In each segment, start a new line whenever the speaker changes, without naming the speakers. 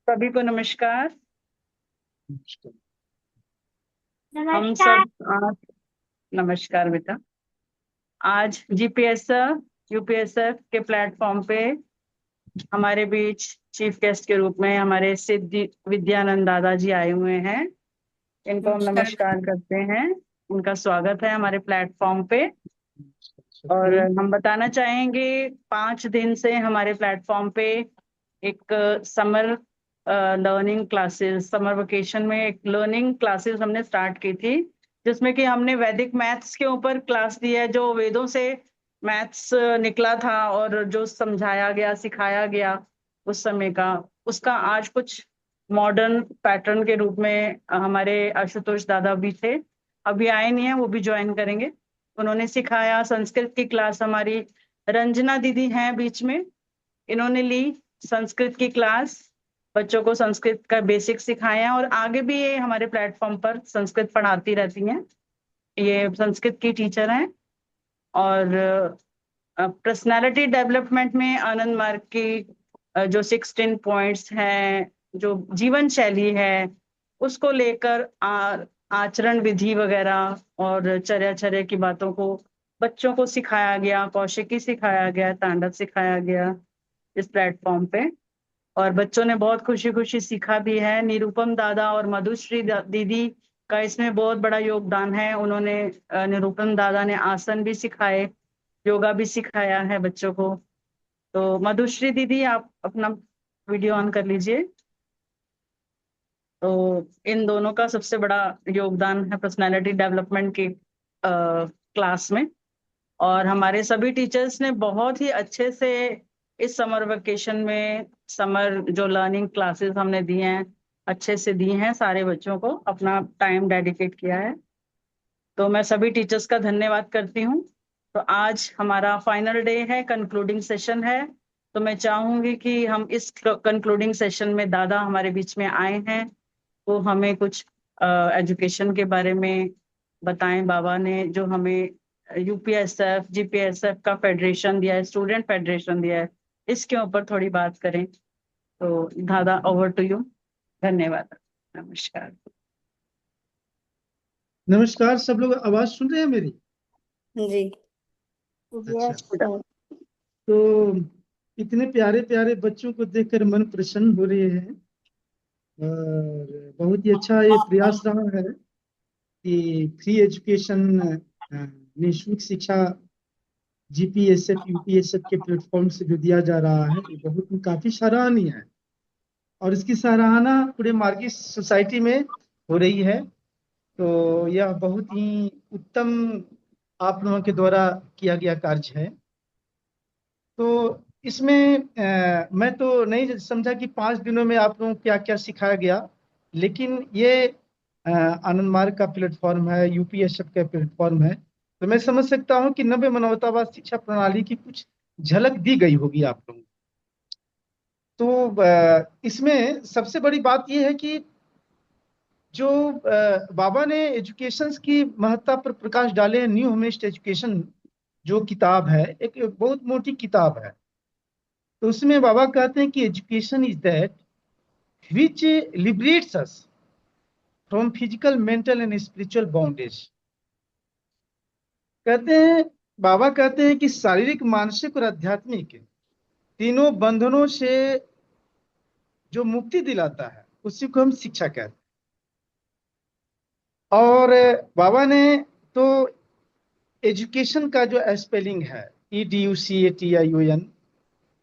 सभी को नमस्कार। हम
नमस्कार।
सब आज नमस्कार बेटा। आज जीपीएसएफ यूपीएसएफ के प्लेटफॉर्म पे हमारे बीच चीफ गेस्ट के रूप में हमारे सिद्धि विद्यानंद दादाजी आए हुए हैं। इनको हम
नमस्कार।
नमस्कार करते हैं। उनका स्वागत है हमारे प्लेटफॉर्म पे। और
जी।
हम बताना चाहेंगे 5 दिन से हमारे प्लेटफॉर्म पे एक summer learning classes, summer vacation में एक लर्निंग क्लासेस हमने स्टार्ट की थी, जिसमें कि हमने वैदिक मैथ्स के ऊपर क्लास दी है। जो वेदों से मैथ्स निकला था और जो समझाया गया, सिखाया गया उस समय का, उसका आज कुछ मॉडर्न पैटर्न के रूप में हमारे आशुतोष दादा भी थे, अभी आए नहीं है, वो भी ज्वाइन करेंगे। उन्होंने सिखाया। संस्कृत की क्लास हमारी रंजना दीदी हैं बीच में, इन्होंने ली संस्कृत की क्लास। बच्चों को संस्कृत का बेसिक सिखाया और आगे भी ये हमारे प्लेटफॉर्म पर संस्कृत पढ़ाती रहती हैं। ये संस्कृत की टीचर हैं। और पर्सनालिटी डेवलपमेंट में आनंद मार्ग की जो 16 पॉइंट्स हैं, जो जीवन शैली है, उसको लेकर आचरण विधि वगैरह और चर्या की बातों को बच्चों को सिखाया गया। कौशिकी सिखाया गया, तांडव सिखाया गया इस प्लेटफॉर्म पे। और बच्चों ने बहुत खुशी खुशी सीखा भी है। निरुपम दादा और मधुश्री दीदी का इसमें बहुत बड़ा योगदान है। उन्होंने निरुपम दादा ने आसन भी सिखाए, योगा भी सिखाया है बच्चों को। तो मधुश्री दीदी, आप अपना वीडियो ऑन कर लीजिए। तो इन दोनों का सबसे बड़ा योगदान है पर्सनालिटी डेवलपमेंट की क्लास में। और हमारे सभी टीचर्स ने बहुत ही अच्छे से इस समर वेकेशन में समर जो लर्निंग क्लासेस हमने दी हैं, अच्छे से दी हैं। सारे बच्चों को अपना टाइम डेडिकेट किया है। तो मैं सभी टीचर्स का धन्यवाद करती हूँ। तो आज हमारा फाइनल डे है, कंक्लूडिंग सेशन है। तो मैं चाहूंगी कि हम इस कंक्लूडिंग सेशन में दादा हमारे बीच में आए हैं, वो हमें कुछ एजुकेशन के बारे में बताएं। बाबा ने जो हमें यूपीएसएफ जीपीएसएफ का फेडरेशन दिया है, स्टूडेंट फेडरेशन दिया है, इसके ऊपर थोड़ी बात करें। तो दादा, ओवर टू यू। धन्यवाद। नमस्कार।
नमस्कार। सब लोग आवाज सुन रहे हैं मेरी?
जी।
अच्छा।
यस।
तो इतने प्यारे प्यारे बच्चों को देखकर मन प्रसन्न हो रहे हैं। और बहुत ही अच्छा ये प्रयास रहा है कि फ्री एजुकेशन, निःशुल्क शिक्षा जीपीएसएफ यूपीएसएफ के प्लेटफॉर्म से जो दिया जा रहा है, ये बहुत ही काफी सराहनीय है। और इसकी सराहना पूरे मार्गी सोसाइटी में हो रही है। तो यह बहुत ही उत्तम आप लोगों के द्वारा किया गया कार्य है। तो इसमें मैं तो नहीं समझा कि 5 दिनों में आप लोगों को क्या क्या सिखाया गया, लेकिन ये आनंद मार्ग का प्लेटफॉर्म है, यूपीएसएफ का प्लेटफॉर्म है। तो मैं समझ सकता हूँ कि नव्य मानवतावाद शिक्षा प्रणाली की कुछ झलक दी गई होगी आप लोगों को। तो इसमें सबसे बड़ी बात यह है कि जो बाबा ने एजुकेशन की महत्ता पर प्रकाश डाले हैं। न्यू ह्यूमनिस्ट एजुकेशन जो किताब है, एक बहुत मोटी किताब है। तो उसमें बाबा कहते हैं कि education is that which liberates us from physical, mental and spiritual bondage. कहते हैं, बाबा कहते हैं कि शारीरिक, मानसिक और आध्यात्मिक तीनों बंधनों से जो मुक्ति दिलाता है, उसी को हम शिक्षा कहते हैं। और बाबा ने तो एजुकेशन का जो स्पेलिंग है, EDUCATION,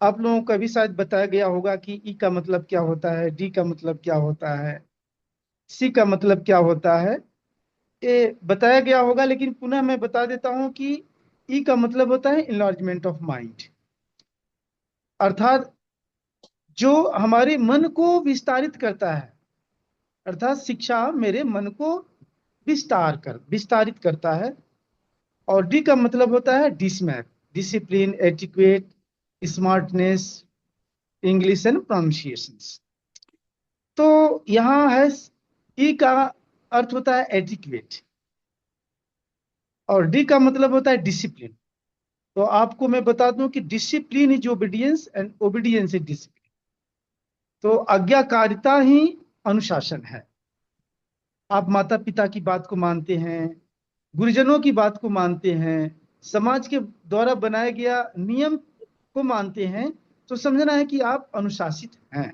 आप लोगों को भी शायद बताया गया होगा कि ई का मतलब क्या होता है, डी का मतलब क्या होता है, सी का मतलब क्या होता है, ये बताया गया होगा। लेकिन पुनः मैं बता देता हूं कि ई का मतलब होता है इनलार्जमेंट ऑफ माइंड, अर्थात जो हमारे मन को विस्तारित करता है। अर्थात शिक्षा मेरे मन को विस्तारित करता है। और डी का मतलब होता है डिसमैप, discipline, etiquette, smartness, English and pronunciation. तो यहाँ है, ई का अर्थ होता है एटिक्वेट और डी का मतलब होता है डिसिप्लिन। तो आपको मैं बता दूं कि discipline is obedience and obedience is discipline. तो आज्ञाकारिता ही अनुशासन है। आप माता पिता की बात को मानते हैं, गुरुजनों की बात को मानते हैं, समाज के द्वारा बनाया गया नियम को मानते हैं, तो समझना है कि आप अनुशासित हैं।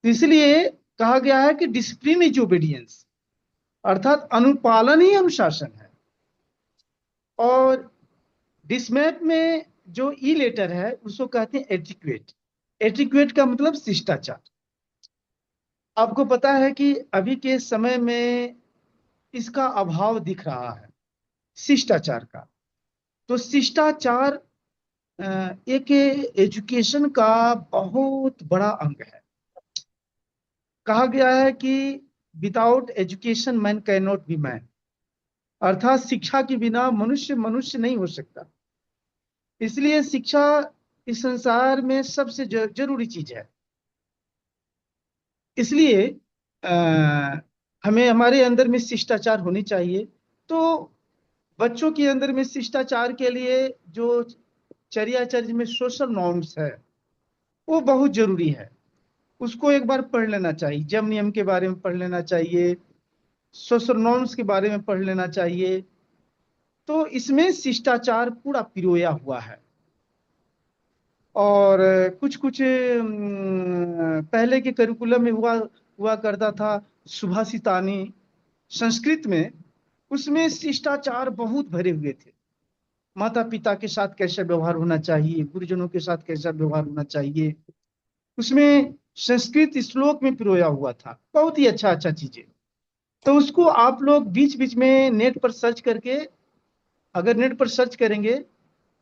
तो इसलिए कहा गया है कि डिसिप्लिन इज ओबीडियंस, अर्थात अनुपालन ही अनुशासन है। और डिसमैप में जो ई लेटर है उसको कहते हैं एटिक्वेट। एटिक्वेट का मतलब शिष्टाचार। आपको पता है कि अभी के समय में इसका अभाव दिख रहा है, शिष्टाचार का। तो शिष्टाचार एक एजुकेशन का बहुत बड़ा अंग है। कहा गया है कि without education man can not be man, अर्थात शिक्षा के बिना मनुष्य मनुष्य नहीं हो सकता। इसलिए शिक्षा इस संसार में सबसे जरूरी चीज है। इसलिए हमें हमारे अंदर में शिष्टाचार होनी चाहिए। तो बच्चों के अंदर में शिष्टाचार के लिए जो चर्याचर्य में सोशल नॉर्म्स है वो बहुत जरूरी है। उसको एक बार पढ़ लेना चाहिए, जम नियम के बारे में पढ़ लेना चाहिए, सोशल नॉर्म्स के बारे में पढ़ लेना चाहिए। तो इसमें शिष्टाचार पूरा पिरोया हुआ है। और कुछ कुछ पहले के करिकुलम में हुआ हुआ करता था सुभाषितानी संस्कृत में, उसमें शिष्टाचार बहुत भरे हुए थे। माता पिता के साथ कैसा व्यवहार होना चाहिए, गुरुजनों के साथ कैसा व्यवहार होना चाहिए, उसमें संस्कृत श्लोक में पिरोया हुआ था। बहुत ही अच्छा अच्छा चीजें। तो उसको आप लोग बीच बीच में नेट पर सर्च करके, अगर नेट पर सर्च करेंगे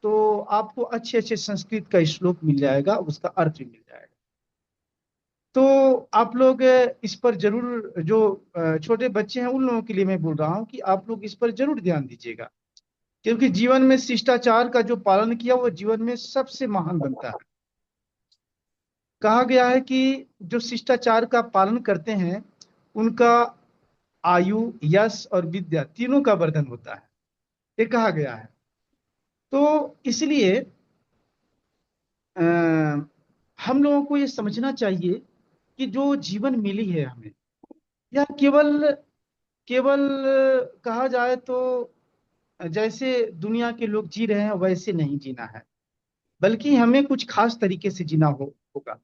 तो आपको अच्छे अच्छे संस्कृत का श्लोक मिल जाएगा, उसका अर्थ भी मिल जाएगा। तो आप लोग इस पर जरूर, जो छोटे बच्चे हैं उन लोगों के लिए मैं बोल रहा हूँ कि आप लोग इस पर जरूर ध्यान दीजिएगा, क्योंकि जीवन में शिष्टाचार का जो पालन किया वो जीवन में सबसे महान बनता है। कहा गया है कि जो शिष्टाचार का पालन करते हैं उनका आयु, यश और विद्या तीनों का वर्धन होता है, ये कहा गया है। तो इसलिए अ, हम लोगों को ये समझना चाहिए कि जो जीवन मिली है हमें, यह केवल केवल कहा जाए तो जैसे दुनिया के लोग जी रहे हैं वैसे नहीं जीना है, बल्कि हमें कुछ खास तरीके से जीना होगा।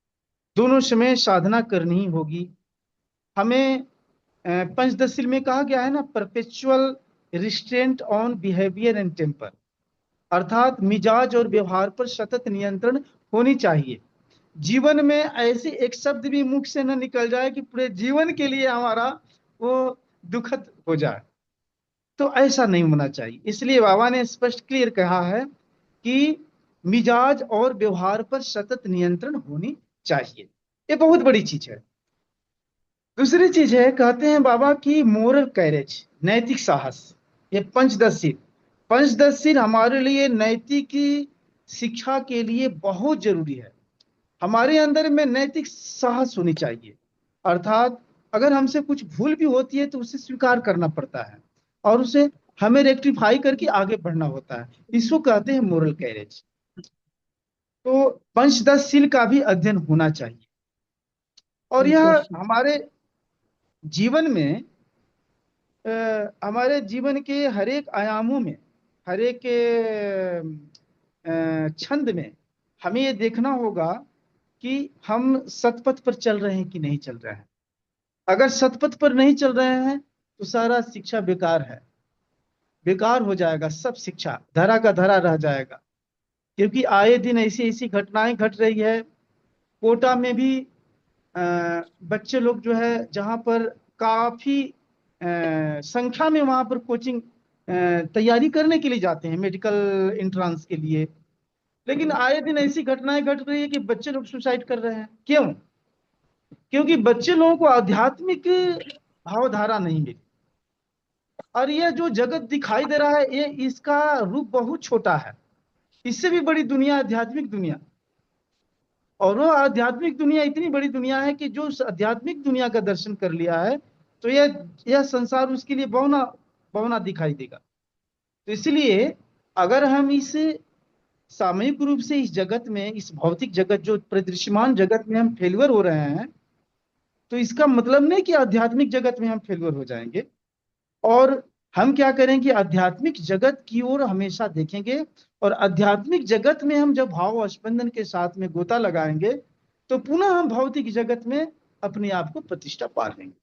दोनों समय साधना करनी होगी हमें। पंचदशील में कहा गया है ना, perpetual restraint on behaviour and temper, अर्थात मिजाज और व्यवहार पर सतत नियंत्रण होनी चाहिए। जीवन में ऐसे एक शब्द भी मुख से न निकल जाए कि पूरे जीवन के लिए हमारा वो दुखद हो जाए, तो ऐसा नहीं होना चाहिए। इसलिए बाबा ने स्पष्ट क्लियर कहा है कि मिजाज और व्यवहार पर सतत नियंत्रण होनी चाहिए। ये बहुत बड़ी चीज है। दूसरी चीज है, कहते हैं बाबा की मोरल कैरेज, नैतिक साहस। ये पंचदशील, पंचदशील हमारे लिए नैतिक शिक्षा के लिए बहुत जरूरी है। हमारे अंदर में नैतिक साहस होनी चाहिए, अर्थात अगर हमसे कुछ भूल भी होती है तो उसे स्वीकार करना पड़ता है और उसे हमें रेक्टिफाई करके आगे बढ़ना होता है। इसको कहते हैं मोरल कैरेज। तो पंचदशील का भी अध्ययन होना चाहिए। और यह पंचदशी। हमारे जीवन में हमारे जीवन के हर एक आयामों में, हर एक छंद में हमें ये देखना होगा कि हम सतपथ पर चल रहे हैं कि नहीं चल रहे हैं। अगर सतपथ पर नहीं चल रहे हैं तो सारा शिक्षा बेकार है, बेकार हो जाएगा। सब शिक्षा धरा का धरा रह जाएगा, क्योंकि आए दिन ऐसी ऐसी घटनाएं घट रही है। कोटा में भी बच्चे लोग जो है जहाँ पर काफी संख्या में वहां पर कोचिंग तैयारी करने के लिए जाते हैं, मेडिकल एंट्रेंस के लिए, लेकिन आए दिन ऐसी घटनाएं घट रही है कि बच्चे लोग सुसाइड कर रहे हैं। क्यों? क्योंकि बच्चे लोगों को आध्यात्मिक भावधारा नहीं मिली। और ये जो जगत दिखाई दे रहा है ये इसका रूप बहुत छोटा है। इससे भी बड़ी दुनिया आध्यात्मिक दुनिया, और वो आध्यात्मिक दुनिया इतनी बड़ी दुनिया है कि जो उस आध्यात्मिक दुनिया का दर्शन कर लिया है तो यह संसार उसके लिए बहुना बहुना दिखाई देगा। तो इसलिए अगर हम इस सामूहिक रूप से इस जगत में, इस भौतिक जगत जो परिदृश्यमान जगत में हम फेल्यूर हो रहे हैं, तो इसका मतलब नहीं कि आध्यात्मिक जगत में हम फेल्यूर हो जाएंगे। और हम क्या करेंगे, आध्यात्मिक जगत की ओर हमेशा देखेंगे, और आध्यात्मिक जगत में हम जब भाव स्पंदन के साथ में गोता लगाएंगे, तो पुनः हम भौतिक जगत में अपने आप को प्रतिष्ठा पा लेंगे।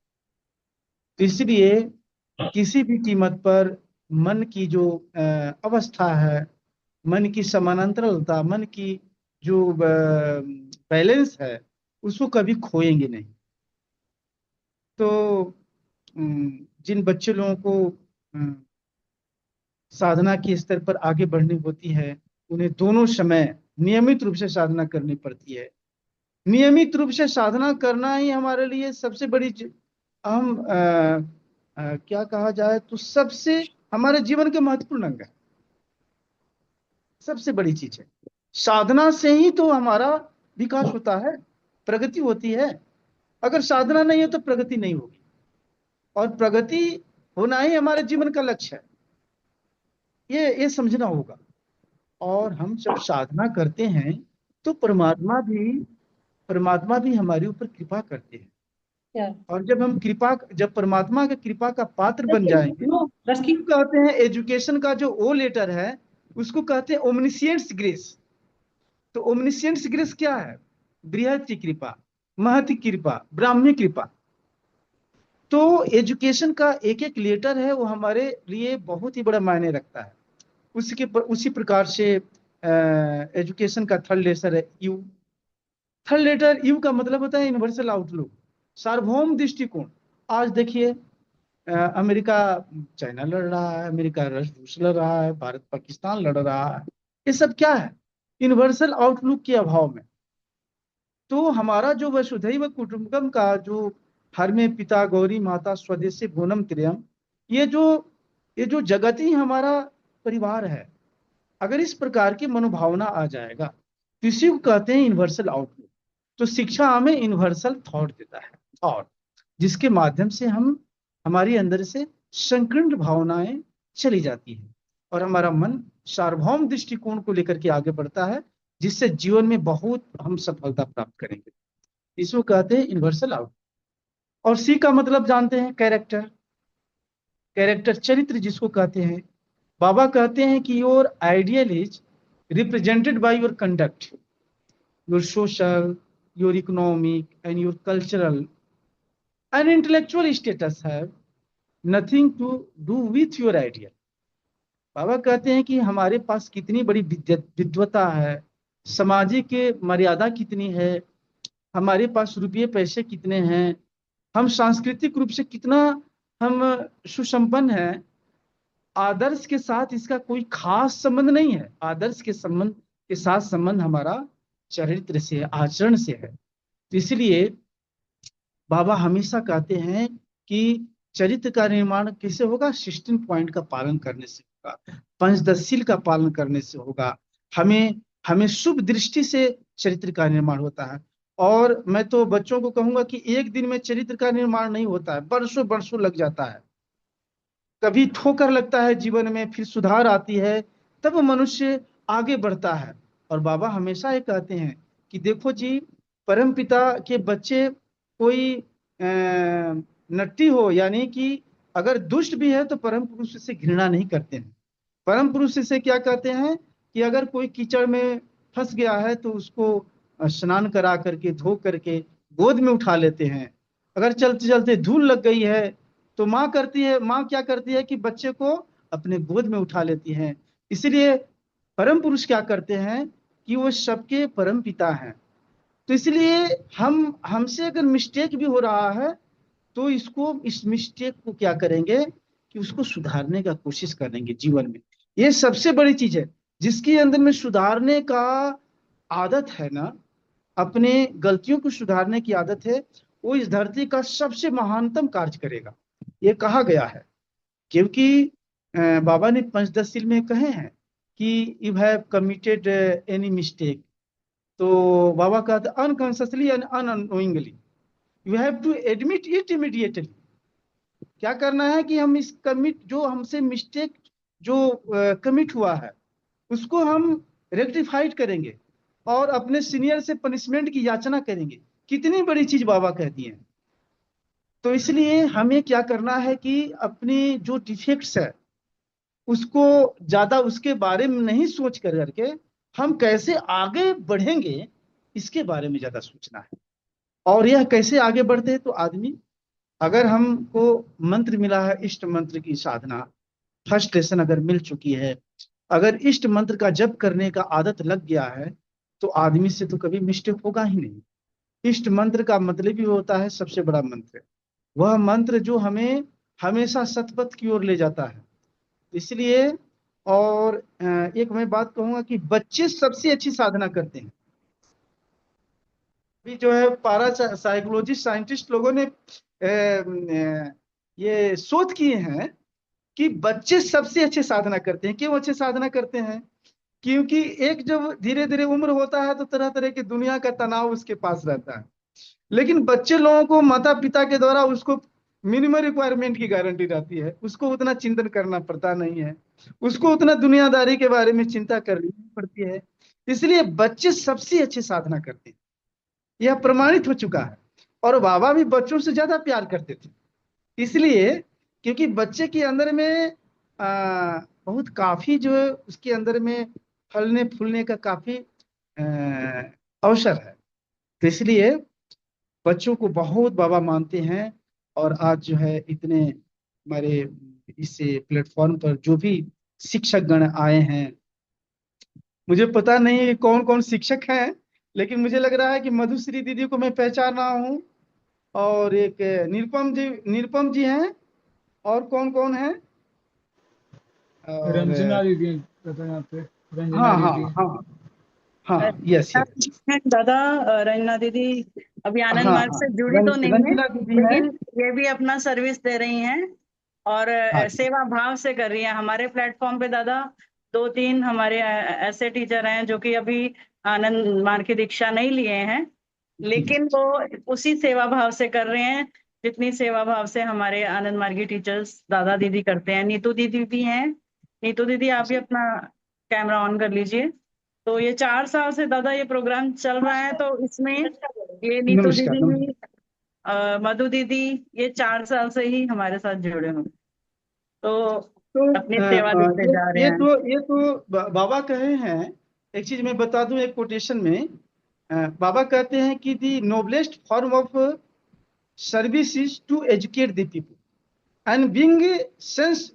तो इसलिए किसी भी कीमत पर मन की जो अवस्था है, मन की समानांतरता, मन की जो बैलेंस है, उसको कभी खोएंगे नहीं। तो जिन बच्चे लोगों को साधना के स्तर पर आगे बढ़नी होती है, उन्हें दोनों समय नियमित रूप से साधना करनी पड़ती है। नियमित रूप से साधना करना ही हमारे लिए सबसे बड़ी अहम क्या कहा जाए तो सबसे हमारे जीवन के महत्वपूर्ण अंग है, सबसे बड़ी चीज है। साधना से ही तो हमारा विकास होता है, प्रगति होती है। अगर साधना नहीं है तो प्रगति नहीं होगी, और प्रगति होना ही हमारे जीवन का लक्ष्य है, ये समझना होगा। और हम जब साधना करते हैं तो परमात्मा भी हमारे ऊपर कृपा करते हैं। और जब परमात्मा के कृपा का पात्र बन जाएंगे, तो कहते हैं एजुकेशन का जो ओ लेटर है, उसको कहते हैं ओमनिशियंस ग्रेस। तो ओमनिशियंस ग्रेस क्या है? बृहत की कृपा, महत की कृपा, ब्राह्मी कृपा। तो एजुकेशन का एक एक लेटर है, वो हमारे लिए बहुत ही बड़ा मायने रखता है। उसी प्रकार से एजुकेशन का थर्ड लेटर है यू। थर्ड लेटर यू का मतलब होता है यूनिवर्सल आउटलुक, सार्वभौम दृष्टिकोण। आज देखिए, अमेरिका चाइना लड़ रहा है, अमेरिका रूस लड़ रहा है, भारत पाकिस्तान लड़ रहा है। ये सब क्या है? यूनिवर्सल आउटलुक के अभाव में। तो हमारा जो वसुधैव कुटुंबकम का जो हर में पिता गौरी माता स्वदेशी भुवनम त्र्यम, ये जो ये जो जगत ही हमारा परिवार है, अगर इस प्रकार की मनोभावना आ जाएगा, तो इसी को कहते हैं यूनिवर्सल आउटलुक। तो शिक्षा हमें यूनिवर्सल थॉट देता है, थॉट जिसके माध्यम से हम हमारी अंदर से संकीर्ण भावनाएं चली जाती हैं, और हमारा मन सार्वभौम दृष्टिकोण को लेकर के आगे बढ़ता है, जिससे जीवन में बहुत हम सफलता प्राप्त करेंगे। इसको कहते हैं यूनिवर्सल आउट। और सी का मतलब जानते हैं, कैरेक्टर। कैरेक्टर चरित्र जिसको कहते हैं। बाबा कहते हैं कि your ideal is represented by your conduct, your social, your economic and your cultural and intellectual status have nothing to do with your ideal. Baba कहते हैं कि हमारे पास कितनी बड़ी विद्वता है, सामाजिक मर्यादा कितनी है, हमारे पास रुपये पैसे कितने हैं, हम सांस्कृतिक रूप से कितना हम सुसंपन्न हैं, आदर्श के साथ इसका कोई खास संबंध नहीं है। आदर्श के साथ संबंध हमारा चरित्र से है, आचरण से है। तो इसलिए बाबा हमेशा कहते हैं कि चरित्र का निर्माण कैसे होगा? 16 पॉइंट का पालन करने से होगा, पंचदशील का पालन करने से होगा। हमें हमें शुभ दृष्टि से चरित्र का निर्माण होता है। और मैं तो बच्चों को कहूंगा कि एक दिन में चरित्र का निर्माण नहीं होता है, बरसों बरसों लग जाता है। कभी ठोकर लगता है जीवन में, फिर सुधार आती है, तब मनुष्य आगे बढ़ता है। और बाबा हमेशा ये कहते हैं कि देखो जी, परम पिता के बच्चे कोई नट्टी हो, यानी कि अगर दुष्ट भी है तो परम पुरुष से घृणा नहीं करते हैं। परम पुरुष से क्या कहते हैं कि अगर कोई कीचड़ में फंस गया है तो उसको स्नान करा करके, धो करके गोद में उठा लेते हैं। अगर चलते चलते धूल लग गई है तो माँ क्या करती है कि बच्चे को अपने गोद में उठा लेती हैं। इसलिए परम पुरुष क्या करते हैं कि वो सबके परम पिता हैं। तो इसलिए हम हमसे अगर मिस्टेक भी हो रहा है, तो इस मिस्टेक को क्या करेंगे कि उसको सुधारने का कोशिश करेंगे जीवन में। ये सबसे बड़ी चीज है। जिसके अंदर में सुधारने का आदत है ना, अपने गलतियों को सुधारने की आदत है, वो इस धरती का सबसे महानतम कार्य करेगा, ये कहा गया है। क्योंकि बाबा ने पंचदशील में कहे हैं कि you have committed any mistake, तो बाबा कहते unconsciously and unknowingly you have to admit it immediately. क्या करना है कि हम इस कमिट जो हमसे मिस्टेक जो कमिट हुआ है, उसको हम रेक्टिफाइड करेंगे और अपने सीनियर से पनिशमेंट की याचना करेंगे। कितनी बड़ी चीज बाबा कहती हैं। तो इसलिए हमें क्या करना है कि अपनी जो डिफेक्ट्स है उसको ज्यादा उसके बारे में नहीं सोच कर करके हम कैसे आगे बढ़ेंगे इसके बारे में ज्यादा सोचना है। और यह कैसे आगे बढ़ते हैं, तो आदमी, अगर हमको मंत्र मिला है इष्ट मंत्र की साधना, फर्स्ट लेसन अगर मिल चुकी है, अगर इष्ट मंत्र का जप करने का आदत लग गया है, तो आदमी से तो कभी मिस्टेक होगा ही नहीं। इष्ट मंत्र का मतलब ही होता है सबसे बड़ा मंत्र, वह मंत्र जो हमें हमेशा सतपथ की ओर ले जाता है। इसलिए, और एक मैं बात कहूंगा कि बच्चे सबसे अच्छी साधना करते हैं। अभी जो है पारा साइकोलॉजिस्ट साइंटिस्ट लोगों ने ये शोध किए हैं कि बच्चे सबसे अच्छे साधना करते हैं। क्यों अच्छे साधना करते हैं? क्योंकि एक जब धीरे धीरे उम्र होता है तो तरह तरह की दुनिया का तनाव उसके पास रहता है, लेकिन बच्चे लोगों को माता पिता के द्वारा उसको मिनिमम रिक्वायरमेंट की गारंटी रहती है, उसको उतना चिंतन करना पड़ता नहीं है, उसको उतना दुनियादारी के बारे में चिंता करनी नहीं पड़ती है। इसलिए बच्चे सबसे अच्छे साधना करते हैं, यह प्रमाणित हो चुका है। और बाबा भी बच्चों से ज्यादा प्यार करते थे, इसलिए क्योंकि बच्चे के अंदर में बहुत काफी जो है उसके अंदर में फलने फूलने का काफी अवसर है। तो इसलिए बच्चों को बहुत बाबा मानते हैं। और आज जो है इतने हमारे इस प्लेटफॉर्म पर जो भी शिक्षक गण आए हैं, मुझे पता नहीं कौन कौन शिक्षक हैं, लेकिन मुझे लग रहा है कि मधुश्री दीदी को मैं पहचान रहा हूँ, और एक निरुपम जी हैं, और कौन कौन है? और
रंजना दीदी कहते हैं यहाँ पे, रंजना
हाँ हाँ
दीदी।
हाँ हाँ, यस यस,
दादा रंजना दीदी अभी आनंद
हाँ
मार्ग
हाँ,
से जुड़ी तो नहीं है,
रंजना दीदी हैं।
लेकिन ये भी अपना सर्विस दे रही हैं और
हाँ
सेवा भाव से कर रही हैं हमारे प्लेटफॉर्म पे। दादा दो तीन हमारे ऐसे टीचर हैं जो कि अभी आनंद मार्ग की दीक्षा नहीं लिए हैं,
जी,
लेकिन वो उसी सेवा भाव से कर रहे हैं जितनी सेवा भाव से हमारे आनंद मार्गी टीचर्स दादा दीदी करते हैं। नीतू दीदी भी हैं। नीतू दीदी आप भी अपना कैमरा ऑन कर लीजिए। तो ये 4 साल से दादा ये प्रोग्राम चल रहा है, तो इसमें ये नीतू
नमस्कार नमस्कार।
दीदी मधु दीदी ये 4 साल से ही हमारे साथ जुड़े हुए हैं। तो
तो
अपनी सेवा देते जा रहे हैं।
ये तो बाबा कहे हैं। एक चीज मैं बता दूं, एक कोटेशन में बाबा कहते हैं कि the noblest form of service is to educate the people and being sense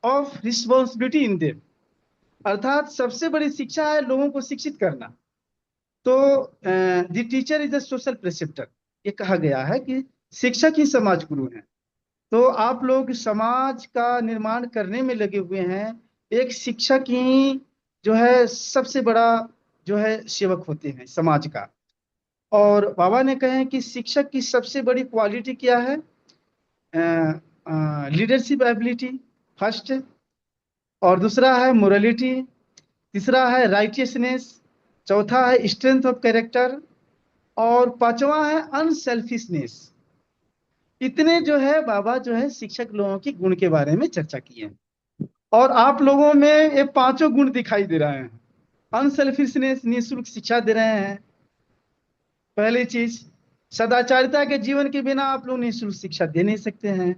of responsibility in them. अर्थात सबसे बड़ी शिक्षा है लोगों को शिक्षित करना। तो the teacher is a social preceptor, ये कहा गया है कि शिक्षक ही समाज गुरु हैं। तो आप लोग समाज का निर्माण करने में लगे हुए हैं। एक शिक्षक ही जो है सबसे बड़ा जो है सेवक होते हैं समाज का। और बाबा ने कहे कि शिक्षक की सबसे बड़ी क्वालिटी क्या है? लीडरशिप एबिलिटी फर्स्ट, और दूसरा है मोरालिटी, तीसरा है राइटियसनेस, चौथा है स्ट्रेंथ ऑफ कैरेक्टर, और पांचवा है अनसेल्फिशनेस। इतने जो है बाबा जो है शिक्षक लोगों की गुण के बारे में चर्चा किए हैं, और आप लोगों में ये पांचों गुण दिखाई दे रहे हैं। अनसेल्फिशनेस, निःशुल्क शिक्षा दे रहे हैं, पहली चीज। सदाचारिता के जीवन के बिना आप लोग निःशुल्क शिक्षा दे नहीं सकते हैं,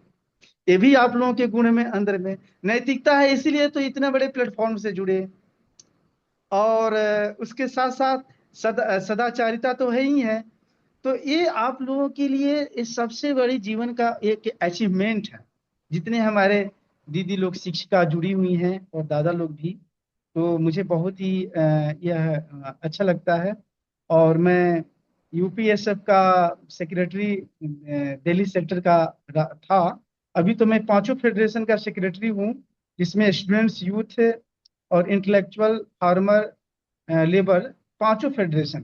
ये भी आप लोगों के गुण में अंदर में। नैतिकता है, इसीलिए तो इतने बड़े प्लेटफॉर्म से जुड़े। और उसके साथ साथ सदाचारिता तो है ही है। तो ये आप लोगों के लिए इस सबसे बड़ी जीवन का एक अचीवमेंट है। जितने हमारे दीदी लोग शिक्षिका जुड़ी हुई हैं और दादा लोग भी, तो मुझे बहुत ही यह अच्छा लगता है। और मैं यूपीएसएफ का सेक्रेटरी दिल्ली सेक्टर का था। अभी तो मैं पांचों फेडरेशन का सेक्रेटरी हूँ, जिसमें स्टूडेंट्स, यूथ और इंटेलेक्चुअल, फार्मर, लेबर, पांचों फेडरेशन।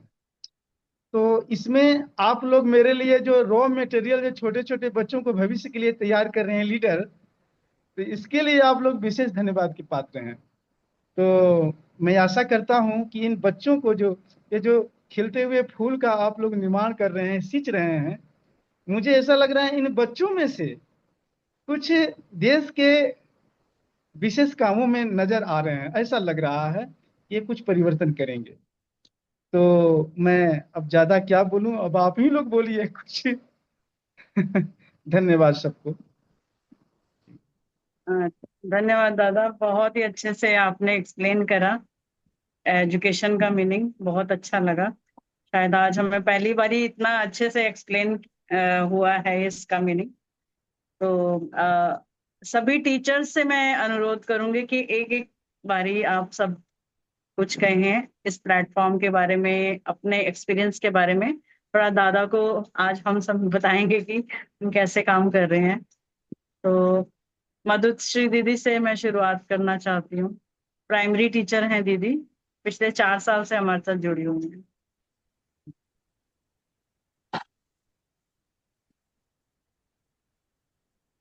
तो इसमें आप लोग मेरे लिए जो रॉ मटेरियल, जो छोटे छोटे बच्चों को भविष्य के लिए तैयार कर रहे हैं लीडर, तो इसके लिए आप लोग विशेष धन्यवाद के पात्र हैं। तो मैं आशा करता हूं कि इन बच्चों को जो ये जो खिलते हुए फूल का आप लोग निर्माण कर रहे हैं, सींच रहे हैं, मुझे ऐसा लग रहा है इन बच्चों में से कुछ देश के विशेष कामों में नजर आ रहे हैं, ऐसा लग रहा है। ये कुछ परिवर्तन करेंगे। तो मैं अब ज्यादा क्या बोलूं, अब आप ही लोग बोलिए कुछ। धन्यवाद सबको।
अ, धन्यवाद दादा, बहुत ही अच्छे से आपने एक्सप्लेन करा एजुकेशन का मीनिंग, बहुत अच्छा लगा। शायद आज हमें पहली बार ही इतना अच्छे से एक्सप्लेन हुआ है इसका मीनिंग। तो सभी टीचर्स से मैं अनुरोध करूंगी कि एक एक बारी आप सब कुछ कहें इस प्लेटफॉर्म के बारे में, अपने एक्सपीरियंस के बारे में। थोड़ा दादा को आज हम सब बताएंगे कि हम कैसे काम कर रहे हैं। तो मधुश्री दीदी से मैं शुरुआत करना चाहती हूँ। प्राइमरी टीचर हैं दीदी, पिछले 4 साल से हमारे साथ जुड़ी हुई हैं।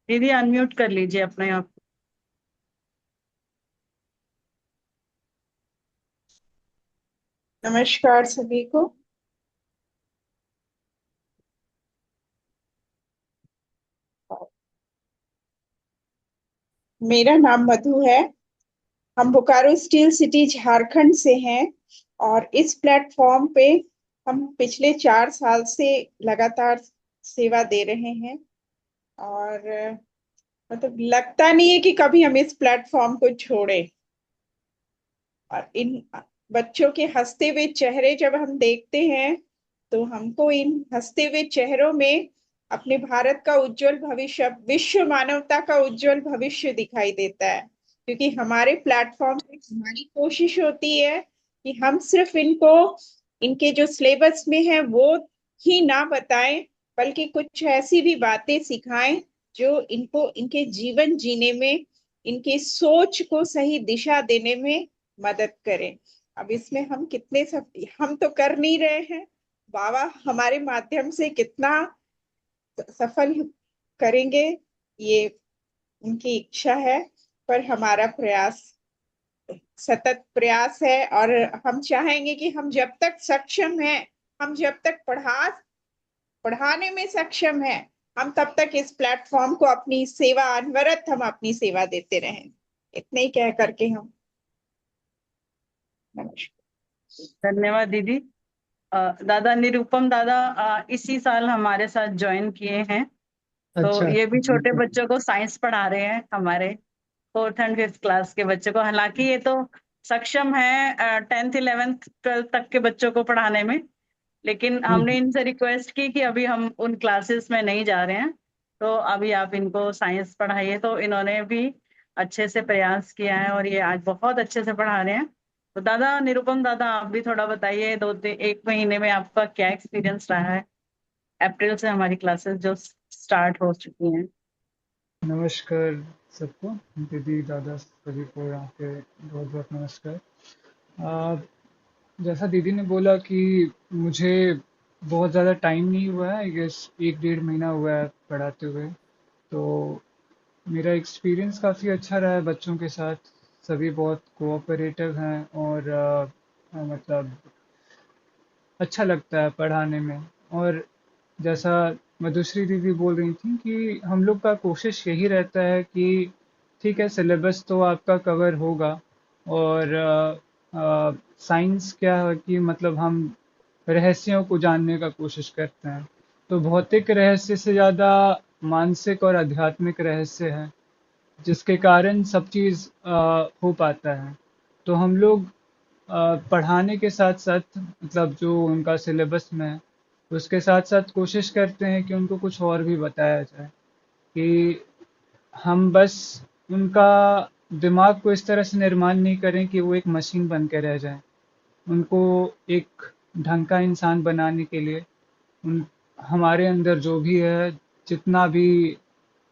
दीदी अनम्यूट कर लीजिए अपने आप।
नमस्कार सभी को। मेरा नाम मधु है। हम बोकारो स्टील सिटी झारखंड से हैं और इस प्लेटफॉर्म पे हम पिछले 4 साल से लगातार सेवा दे रहे हैं। और मतलब लगता नहीं है कि कभी हम इस प्लेटफॉर्म को छोड़े। और इन बच्चों के हंसते हुए चेहरे जब हम देखते हैं तो हमको इन हंसते हुए चेहरों में अपने भारत का उज्जवल भविष्य, विश्व मानवता का उज्जवल भविष्य दिखाई देता है। क्योंकि हमारे प्लेटफॉर्म पे हमारी कोशिश होती है कि हम सिर्फ इनको इनके जो सिलेबस में है वो ही ना बताएं, बल्कि कुछ ऐसी भी बातें सिखाएं जो इनको इनके जीवन जीने में, इनकी सोच को सही दिशा देने में मदद करें। अब इसमें हम कितने सब हम तो कर नहीं रहे हैं, बाबा हमारे माध्यम से कितना सफल करेंगे ये उनकी इच्छा है। पर हमारा प्रयास, सतत प्रयास है। और हम चाहेंगे कि हम जब तक सक्षम हैं, हम जब तक पढ़ाने में सक्षम हैं, हम तब तक इस प्लेटफॉर्म को अपनी सेवा अनवरत हम अपनी सेवा देते रहें। इतने ही कह करके हम नमस्कार।
धन्यवाद दीदी। दादा निरुपम दादा इसी साल हमारे साथ ज्वाइन किए हैं। तो
अच्छा,
ये भी छोटे
बिल्कुल।
बच्चों को साइंस पढ़ा रहे हैं, हमारे 4th और 5th क्लास के बच्चों को। हालांकि ये तो सक्षम है 10th 11th 12th तक के बच्चों को पढ़ाने में, लेकिन हमने इनसे रिक्वेस्ट की कि अभी हम उन क्लासेस में नहीं जा रहे हैं, तो अभी आप इनको साइंस पढ़ाइए। तो इन्होंने भी अच्छे से प्रयास किया है और ये आज बहुत अच्छे से पढ़ा रहे हैं। तो दादा निरुपम दादा, आप भी थोड़ा बताइए, 1 महीने में आपका क्या एक्सपीरियंस रहा है? अप्रैल से हमारी क्लासेस जो स्टार्ट हो चुकी हैं।
नमस्कार सबको, दीदी दादा सभी को यहाँ पे बहुत बहुत नमस्कार। आ, जैसा दीदी ने बोला कि मुझे बहुत ज़्यादा टाइम नहीं हुआ है, आई गेस 1 डेढ़ महीना हुआ है पढ़ाते हुए। तो मेरा एक्सपीरियंस काफ़ी अच्छा रहा है बच्चों के साथ। सभी बहुत कोऑपरेटिव हैं और मतलब अच्छा लगता है पढ़ाने में। और जैसा मधुश्री दीदी बोल रही थी कि हम लोग का कोशिश यही रहता है कि ठीक है, सिलेबस तो आपका कवर होगा और साइंस क्या है कि मतलब हम रहस्यों को जानने का कोशिश करते हैं। तो भौतिक रहस्य से ज़्यादा मानसिक और आध्यात्मिक रहस्य है, जिसके कारण सब चीज़ हो पाता है। तो हम लोग पढ़ाने के साथ साथ मतलब जो उनका सिलेबस में है उसके साथ साथ कोशिश करते हैं कि उनको कुछ और भी बताया जाए, कि हम बस उनका दिमाग को इस तरह से निर्माण नहीं करें कि वो एक मशीन बन के रह जाए। उनको एक ढंग का इंसान बनाने के लिए उन हमारे अंदर जो भी है, जितना भी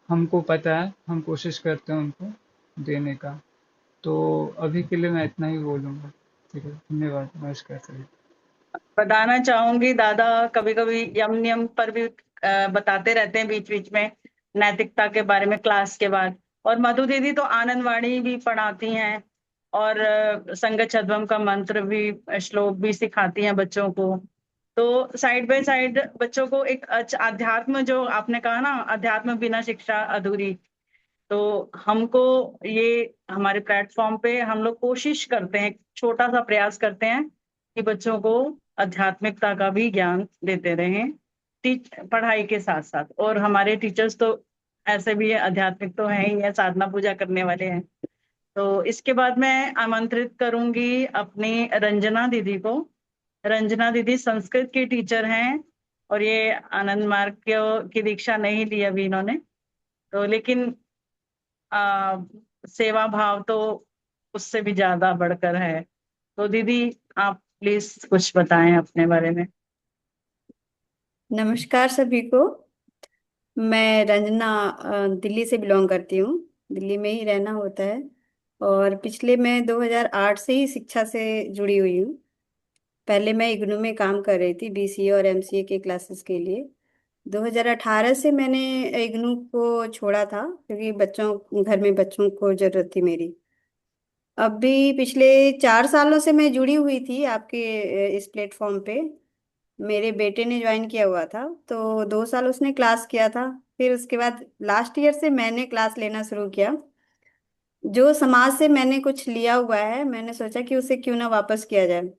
हमको पता है, हम कोशिश करते हैं उनको देने का। तो अभी के लिए मैं इतना ही बोलूँगा। ठीक है, धन्यवाद, नमस्कार सभी।
बताना चाहूंगी दादा, कभी कभी यम नियम पर भी बताते रहते हैं बीच बीच में, नैतिकता के बारे में क्लास के बाद। और मधु दीदी तो आनंदवाणी भी पढ़ाती हैं और संगच्छध्वम का मंत्र भी, श्लोक भी सिखाती हैं बच्चों को। तो साइड बाय साइड बच्चों को एक अध्यात्म, जो आपने कहा ना, अध्यात्म बिना शिक्षा अधूरी, तो हमको ये हमारे प्लेटफॉर्म पे हम लोग कोशिश करते हैं, छोटा सा प्रयास करते हैं कि बच्चों को आध्यात्मिकता का भी ज्ञान देते रहें पढ़ाई के साथ साथ। और हमारे टीचर्स तो ऐसे भी है, आध्यात्मिक तो है ही है, साधना पूजा करने वाले हैं। तो इसके बाद मैं आमंत्रित करूंगी अपनी रंजना दीदी को। रंजना दीदी संस्कृत की टीचर हैं और ये आनंद मार्ग की दीक्षा नहीं ली अभी इन्होंने, तो लेकिन आ, सेवा भाव तो उससे भी ज्यादा बढ़कर है। तो दीदी आप प्लीज कुछ बताएं अपने बारे में।
नमस्कार सभी को। मैं रंजना दिल्ली से बिलोंग करती हूँ। दिल्ली में ही रहना होता है और पिछले मैं 2008 से ही शिक्षा से जुड़ी हुई हूँ। पहले मैं इग्नू में काम कर रही थी बीसीए और एमसीए के क्लासेस के लिए। 2018 से मैंने इग्नू को छोड़ा था क्योंकि बच्चों घर में बच्चों को जरूरत थी मेरी। अभी पिछले 4 सालों से मैं जुड़ी हुई थी आपके इस प्लेटफॉर्म पे। मेरे बेटे ने ज्वाइन किया हुआ था तो 2 साल उसने क्लास किया था। फिर उसके बाद लास्ट ईयर से मैंने क्लास लेना शुरू किया। जो समाज से मैंने कुछ लिया हुआ है मैंने सोचा कि उसे क्यों ना वापस किया जाए,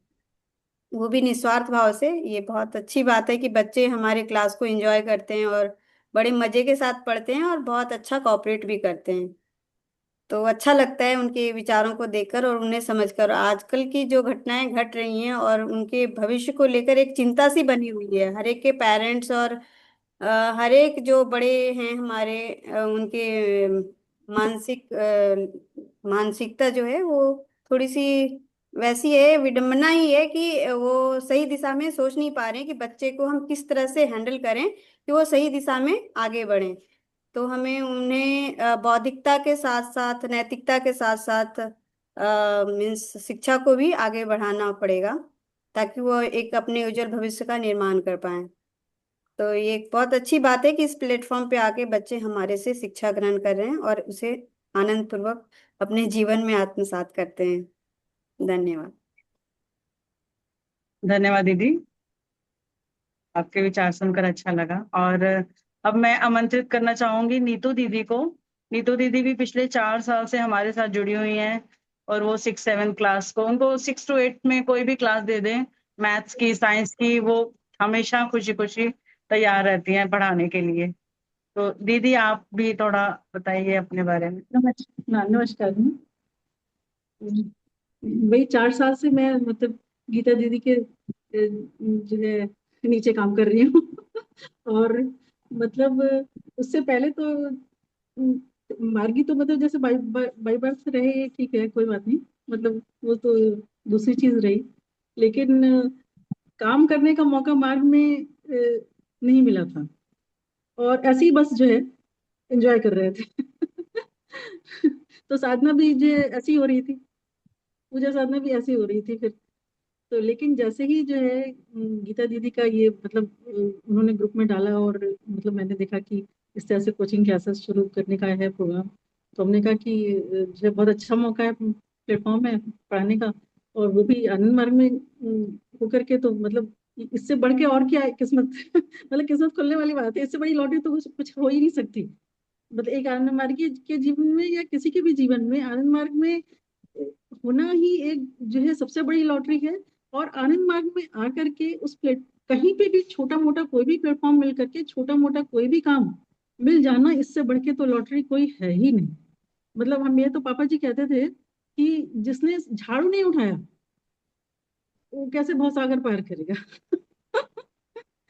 वो भी निस्वार्थ भाव से। ये बहुत अच्छी बात है कि बच्चे हमारे क्लास को एंजॉय करते हैं और बड़े मजे के साथ पढ़ते हैं और बहुत अच्छा कोऑपरेट भी करते हैं। तो अच्छा लगता है उनके विचारों को देखकर और उन्हें समझकर। आजकल की जो घटनाएं घट रही हैं और उनके भविष्य को लेकर एक चिंता सी बनी हुई है हर एक के पेरेंट्स और हर एक जो बड़े हैं हमारे उनके मानसिकता जो है वो थोड़ी सी वैसी है, विडंबना ही है कि वो सही दिशा में सोच नहीं पा रहे हैं कि बच्चे को हम किस तरह से हैंडल करें कि वो सही दिशा में आगे बढ़े। तो हमें उन्हें बौद्धिकता के साथ साथ नैतिकता के साथ साथ मीन्स शिक्षा को भी आगे बढ़ाना पड़ेगा ताकि वो एक अपने उज्जवल भविष्य का निर्माण कर पाए। तो ये एक बहुत अच्छी बात है कि इस प्लेटफॉर्म पे आके बच्चे हमारे से शिक्षा ग्रहण कर रहे हैं और उसे आनंद पूर्वक अपने जीवन में आत्मसात करते हैं। धन्यवाद।
धन्यवाद दीदी, आपके विचार सुनकर अच्छा लगा। और अब मैं आमंत्रित करना चाहूंगी नीतू दीदी को। नीतू दीदी भी पिछले 4 साल से हमारे साथ जुड़ी हुई हैं और वो 6-7 क्लास को, उनको 6 to 8 में कोई भी क्लास दे दें, मैथ्स की साइंस की, वो हमेशा खुशी खुशी तैयार रहती हैं पढ़ाने के लिए। तो दीदी आप भी थोड़ा बताइए अपने बारे में।
नमस्कार। वही 4 साल से मैं मतलब गीता दीदी के जो है नीचे काम कर रही हूँ और मतलब उससे पहले तो मार्गी तो मतलब जैसे बाई बर्थ रहे, ठीक है कोई बात नहीं, मतलब वो तो दूसरी चीज रही। लेकिन काम करने का मौका मार्ग में नहीं मिला था और ऐसे ही बस जो है एंजॉय कर रहे थे तो साधना भी जो है ऐसी हो रही थी, पूजा साधना भी ऐसी हो रही थी फिर। तो लेकिन जैसे ही जो है गीता दीदी का ये मतलब उन्होंने ग्रुप में डाला और मतलब मैंने देखा कि इस तरह से कोचिंग क्लासेस शुरू करने का है प्रोग्राम, तो हमने कहा कि जो है बहुत अच्छा मौका है, प्लेटफॉर्म है पढ़ाने का, और वो भी आनंद मार्ग में होकर के, तो मतलब इससे बढ़ के और क्या है किस्मत मतलब किस्मत खुलने वाली बात है, इससे बड़ी लॉटरी तो कुछ हो ही नहीं सकती। मतलब एक आनंद मार्ग के जीवन में या किसी के भी जीवन में आनंद मार्ग में होना ही एक जो है सबसे बड़ी लॉटरी है। और आनंद मार्ग में आकर के उस प्लेट कहीं पे भी छोटा मोटा कोई भी प्लेटफॉर्म मिल करके छोटा मोटा कोई भी काम मिल जाना, इससे बढ़ के तो लॉटरी कोई है ही नहीं। मतलब हम ये तो पापा जी कहते थे कि जिसने झाड़ू नहीं उठाया वो कैसे भवसागर पार करेगा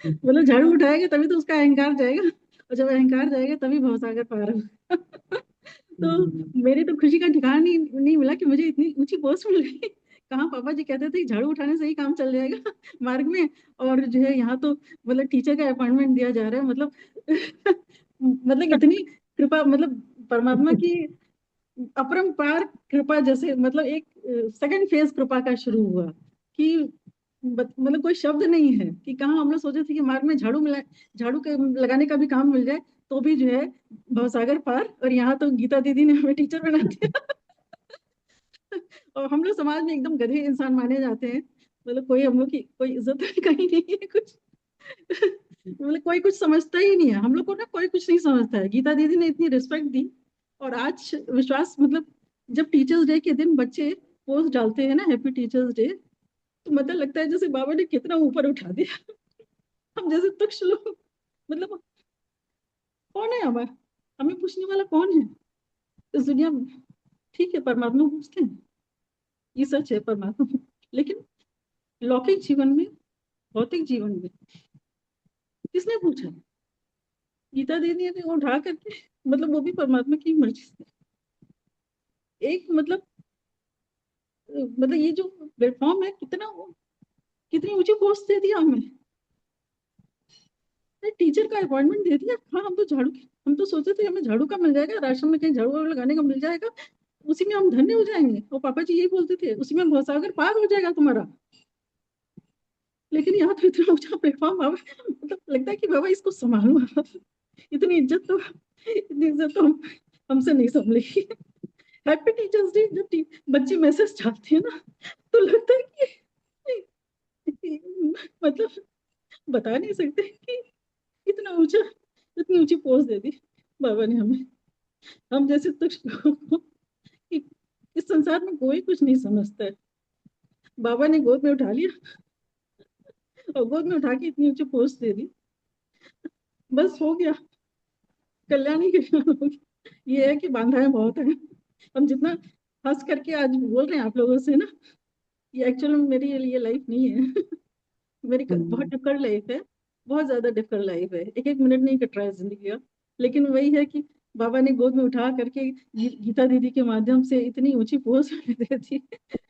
मतलब झाड़ू उठाएगा तभी तो उसका अहंकार जाएगा, और जब अहंकार जाएगा तभी भवसागर पार होगा तो मेरी तो खुशी का ठिकाना नहीं मिला कि मुझे इतनी ऊंची पोस्ट मिल गई। कहाँ पापा जी कहते थे कि झाड़ू उठाने से ही काम चल जाएगा मार्ग में, और जो है यहाँ तो मतलब टीचर का अपॉइंटमेंट दिया जा रहा है। मतलब मतलब इतनी कृपा, मतलब परमात्मा की अपरंपार कृपा, जैसे मतलब एक सेकंड फेज कृपा का शुरू हुआ कि मतलब कोई शब्द नहीं है कि कहाँ हम लोग सोचे थे कि मार्ग में झाड़ू लगाने का भी काम मिल जाए तो भी जो है भवसागर पार, और यहाँ तो गीता दीदी ने हमें टीचर बना दिया और हम लोग समाज में एकदम गधे इंसान माने जाते हैं, मतलब कोई हम लोग की कोई इज्जत कहीं नहीं है कुछ मतलब कोई कुछ समझता ही नहीं है हम लोग को ना, कोई कुछ नहीं समझता है। गीता दीदी ने इतनी रिस्पेक्ट दी और आज विश्वास, मतलब जब टीचर्स डे के दिन बच्चे पोस्ट डालते हैं ना हैप्पी टीचर्स डे, तो मतलब लगता है जैसे बाबा ने कितना ऊपर उठा दिया। हम जैसे तुच्छ लोग, मतलब कौन है हमें हमें पूछने वाला कौन है इस दुनिया में? ठीक है, परमात्मा पूछते हैं, ये सच है, परमात्मा। लेकिन लौकिक जीवन में, भौतिक जीवन में किसने पूछा? गीता दीदी ने उठा करके, मतलब वो भी परमात्मा की मर्जी से एक, मतलब ये जो प्लेटफॉर्म है, कितनी ऊंची पोस्ट दे दिया हमें। टीचर का अपॉइंटमेंट दे दिया। हाँ, हम तो सोचे थे हमें झाड़ू का मिल जाएगा, राशन में कहीं झाड़ू लगाने का मिल जाएगा, उसी में हम धन्य हो जाएंगे। और पापा जी यही बोलते थे, उसी में भवसागर पार हो जाएगा तुम्हारा। लेकिन यहाँ तो इतना ऊंचा प्लेटफॉर्म, बाबा मतलब लगता है कि बाबा इसको संभालो। इतनी इज्जत तो हमसे नहीं संभलेगी। हैप्पी टीचर्स डे जब बच्चे मैसेज डालते हैं ना, तो लगता है कि मतलब बता नहीं सकते कि इतनी ऊंची पोस्ट दे दी बाबा ने हमें। हम जैसे तुच्छ लोगों को कि इस संसार में कोई कुछ नहीं समझता है। बाबा ने गोद में उठा लिया और गोद में उठा के इतनी ऊंची पोस्ट दे दी, बस हो गया, कल्याण ही कल्याण हो गया। ये है कि बाधाएं बहुत है। हम जितना हंस करके आज बोल रहे हैं आप लोगों से ना, ये एक्चुअल में मेरी लिए लाइफ नहीं है। मेरी बहुत डिफिकल्ट लाइफ है, बहुत ज्यादा डिफिकल्ट लाइफ है, एक एक मिनट नहीं कट रहा है जिंदगी का। लेकिन वही है कि बाबा ने गोद में उठा करके गीता दीदी के माध्यम से इतनी ऊंची पोस्ट दे दी।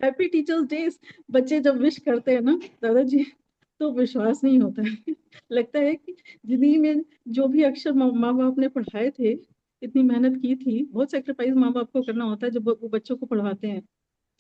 Happy teachers day. बच्चे जब विश करते हैं ना दादाजी, तो विश्वास नहीं होता है। लगता है कि जिंदगी में जो भी अक्षर माँ बाप ने पढ़ाए थे, इतनी मेहनत की थी, बहुत सेक्रीफाइस माँ बाप को करना होता है जब वो बच्चों को पढ़ाते हैं।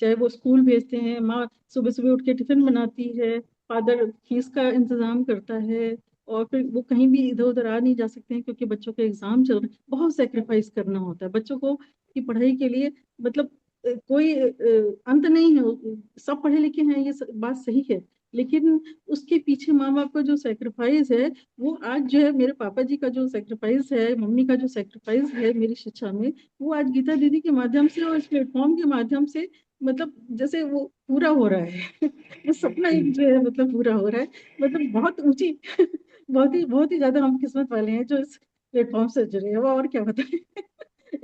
चाहे वो स्कूल भेजते हैं, माँ सुबह सुबह उठ के टिफिन बनाती है, फादर फीस का इंतजाम करता है, और फिर वो कहीं भी इधर उधर आ नहीं जा सकते हैं क्योंकि बच्चों के एग्जाम चल रहे हैं। बहुत सेक्रीफाइस करना होता है बच्चों को की पढ़ाई के लिए। मतलब कोई अंत नहीं है, सब पढ़े लिखे हैं, ये बात सही है, लेकिन उसके पीछे माँ बाप का जो सेक्रीफाइस है, वो आज जो है, मेरे पापा जी का जो सेक्रीफाइस है, मम्मी का जो सेक्रीफाइस है मेरी शिक्षा में, वो आज गीता दीदी के माध्यम से और इस प्लेटफॉर्म के माध्यम से, मतलब जैसे वो पूरा हो रहा है। वो सपना एक जो है, मतलब पूरा हो रहा है। मतलब बहुत ऊंची बहुत ही ज्यादा हम किस्मत वाले हैं जो इस प्लेटफॉर्म से जुड़े हैं। वो और क्या बताएं।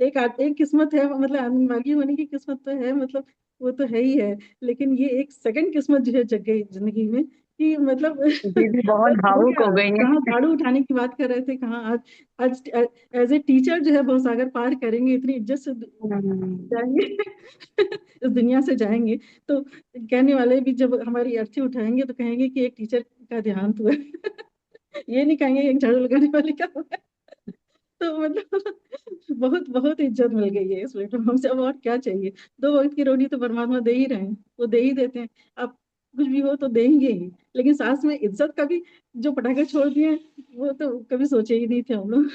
एक किस्मत है, मतलब आनंदभागी होने की किस्मत तो है, मतलब वो तो है ही है। लेकिन ये एक सेकंड किस्मत जो है जग गई जिंदगी में, कि मतलब
दीदी बहुत
बस हो
भावुक
गया।
हो गई
कहाँ
हैं।
झाड़ू उठाने की बात कर रहे थे, कहाँ आज आज एज ए टीचर जो है भवसागर पार करेंगे, इतनी इज्जत से जाएंगे। इस दुनिया से जाएंगे, तो कहने वाले भी जब हमारी अर्थी उठाएंगे तो कहेंगे कि एक टीचर का देहांत हुआ। ये नहीं कहेंगे एक झाड़ू लगाने वाले का हुआ। तो मतलब बहुत बहुत इज्जत मिल गई है इस प्लेटफॉर्म से। अब और क्या चाहिए? दो वक्त की रोटी तो परमात्मा दे ही रहे हैं, वो दे ही देते हैं। अब कुछ भी हो तो देंगे ही, लेकिन साथ में इज्जत का भी जो पटाखे छोड़ दिए, वो तो कभी सोचे ही नहीं थे हम लोग।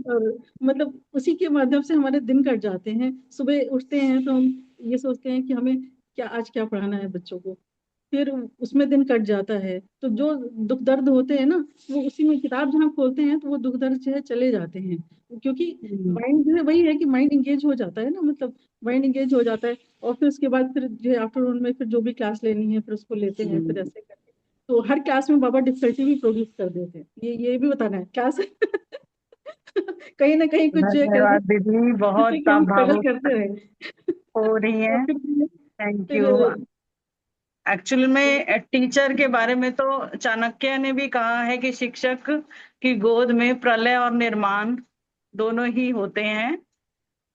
और मतलब उसी के माध्यम से हमारे दिन कट जाते हैं। सुबह उठते हैं तो हम ये सोचते हैं कि हमें आज क्या पढ़ाना है बच्चों को, फिर उसमें दिन कट जाता है। तो जो दुख दर्द होते हैं ना, वो उसी में किताब जहाँ खोलते हैं तो वो दुख दर्द जो है चले जाते हैं। क्योंकि माइंड जो है, वही है कि माइंड इंगेज हो जाता है ना, मतलब माइंड इंगेज हो जाता है। और फिर उसके बाद फिर जो है आफ्टरनून में फिर जो भी क्लास लेनी है फिर उसको लेते हैं, फिर ऐसे करके। तो हर क्लास में बाबा डिफिकल्टी भी प्रोड्यूस कर देते हैं, ये भी बताना है क्लास। कहीं ना कहीं कुछ जो है कर
धन्यवाद
देते
दीदी,
हैं,
बहुत
जिससे कि
आप
हम स्ट्रगल
भावुक
करते रहे।
हो रही
और
हैं।
फिर
थैंक
फिर
यू। एक्चुअल में टीचर के बारे में तो चाणक्य ने भी कहा है कि शिक्षक की गोद में प्रलय और निर्माण दोनों ही होते हैं।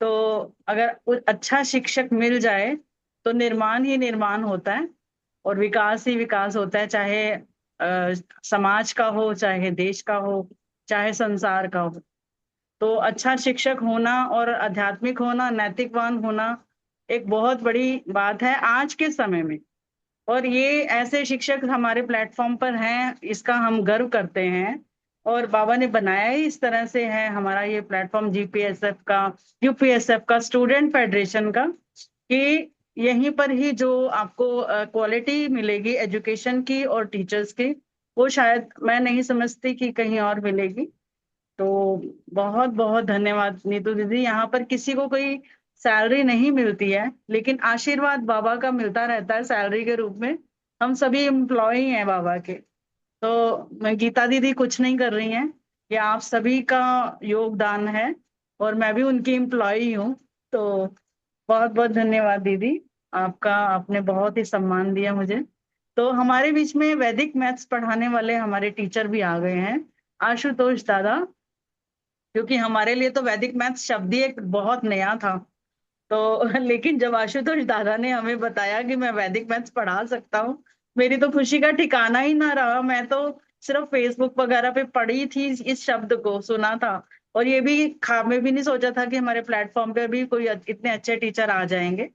तो अगर अच्छा शिक्षक मिल जाए तो निर्माण ही निर्माण होता है और विकास ही विकास होता है, चाहे समाज का हो, चाहे देश का हो, चाहे संसार का हो। तो अच्छा शिक्षक होना और आध्यात्मिक होना, नैतिकवान होना एक बहुत बड़ी बात है आज के समय में। और ये ऐसे शिक्षक हमारे प्लेटफॉर्म पर हैं, इसका हम गर्व करते हैं। और बाबा ने बनाया ही इस तरह से है हमारा ये प्लेटफॉर्म, जीपीएसएफ का, यूपीएसएफ का, स्टूडेंट फेडरेशन का, कि यहीं पर ही जो आपको क्वालिटी मिलेगी एजुकेशन की और टीचर्स की, वो शायद मैं नहीं समझती कि कहीं और मिलेगी। तो बहुत बहुत धन्यवाद नीतू दीदी। यहाँ पर किसी को कोई सैलरी नहीं मिलती है, लेकिन आशीर्वाद बाबा का मिलता रहता है सैलरी के रूप में। हम सभी एम्प्लॉय हैं बाबा के। तो मैं गीता दीदी कुछ नहीं कर रही हैं, ये आप सभी का योगदान है, और मैं भी उनकी एम्प्लॉय हूँ। तो बहुत बहुत धन्यवाद दीदी आपका, आपने बहुत ही सम्मान दिया मुझे। तो हमारे बीच में वैदिक मैथ्स पढ़ाने वाले हमारे टीचर भी आ गए हैं, आशुतोष दादा। क्योंकि हमारे लिए तो वैदिक मैथ्स शब्द ही एक बहुत नया था। तो लेकिन जब आशुतोष दादा ने हमें बताया कि मैं वैदिक मैथ्स पढ़ा सकता हूँ, मेरी तो खुशी का ठिकाना ही ना रहा। मैं तो सिर्फ फेसबुक वगैरह पे पढ़ी थी, इस शब्द को सुना था, और ये भी मैं भी नहीं सोचा था कि हमारे प्लेटफॉर्म पे भी कोई इतने अच्छे टीचर आ जाएंगे।